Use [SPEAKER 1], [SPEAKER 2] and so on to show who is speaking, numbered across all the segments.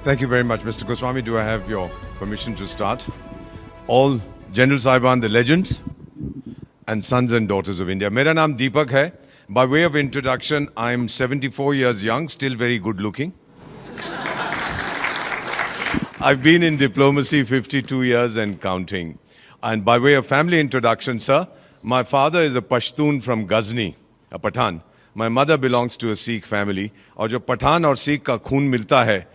[SPEAKER 1] Thank you very much, Mr. Goswami. Do I have your permission to start? All General Sahiban, the legends and sons and daughters of India. Mera naam Deepak hai. By way of introduction, I'm 74 years young, still very good looking. I've been in diplomacy 52 years and counting. And by way of family introduction, sir, my father is a Pashtun from Ghazni, a Pathan. My mother belongs to a Sikh family. और जो पठान और सिख का खून मिलता है,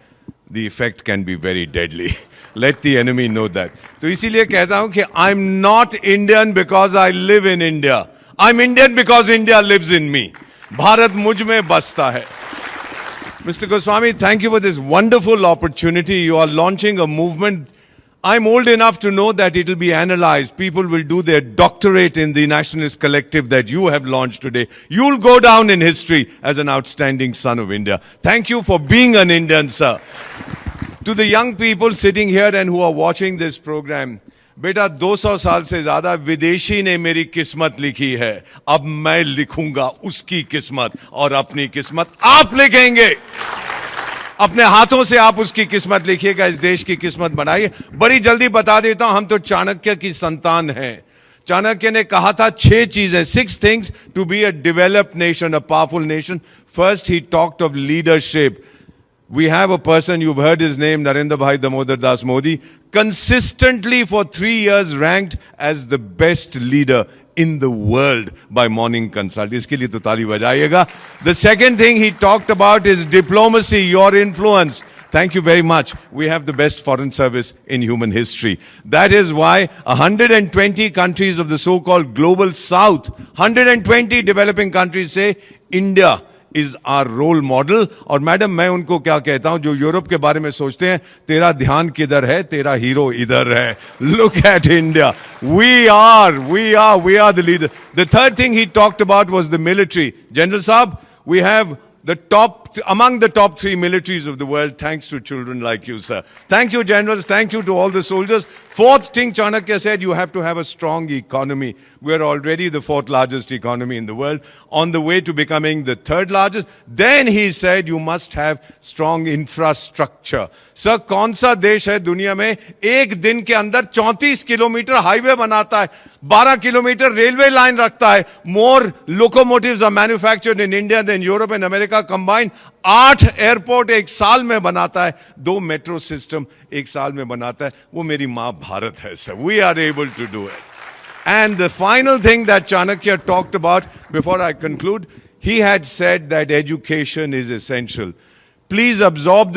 [SPEAKER 1] the effect can be very deadly. Let the enemy know that. तो इसीलिए कहता हूँ कि I'm not Indian because I live in India. I'm Indian because India lives in me. Bharat मुझ में बसता है. Mr. Goswami, thank you for this wonderful opportunity. You are launching a movement. I'm old enough to know that it will be analyzed. People will do their doctorate in the nationalist collective that you have launched today. You'll go down in history as an outstanding son of India. Thank you for being an Indian, sir. To the young people sitting here and who are watching this program, बेटा 200 साल से ज्यादा विदेशी ने मेरी किस्मत लिखी है. अब मैं लिखूंगा उसकी किस्मत और अपनी किस्मत आप लिखेंगे. अपने हाथों से आप उसकी किस्मत लिखिएगा, इस देश की किस्मत बनाइए. बड़ी जल्दी बता देता हूं, हम तो चाणक्य की संतान हैं. चाणक्य ने कहा था 6 चीजें, 6 things to be a developed nation, a powerful nation. First, he talked of leadership. We have a person, you've heard his name, Narendra Bhai Damodar Das Modi, consistently for 3 years ranked as the best leader in the world by Morning Consult. Iske liye to taali bajayega. The second thing he talked about is diplomacy, your influence. Thank you very much. We have the best foreign service in human history. That is why 120 countries of the so-called global south, 120 developing countries say India is our role model. और madam मैं उनको क्या कहता हूं, जो Europe के बारे में सोचते हैं, तेरा ध्यान किधर है, तेरा हीरो इधर है. Look at India. We are the leader. The third thing he talked about was the military. General Saab, we have among the top 3 militaries of the world, thanks to children like you, sir. Thank you, generals. Thank you to all the soldiers. Fourth thing, Chanakya said, you have to have a strong economy. We're already the 4th largest economy in the world, on the way to becoming the 3rd largest. Then he said, you must have strong infrastructure. Sir, कौन सा देश है दुनिया में एक दिन के अंदर 34 किलोमीटर हाईवे बनाता है, 12 किलोमीटर रेलवे लाइन रखता है? More locomotives are manufactured in India than Europe and America combined. 8 airport एक साल में बनाता है, 2 मेट्रो सिस्टम एक साल में बनाता है. वो मेरी मां भारत है, sir. We are able to do it. And the final thing that Chanakya talked about, before I conclude, he had said that education is essential. Please absorb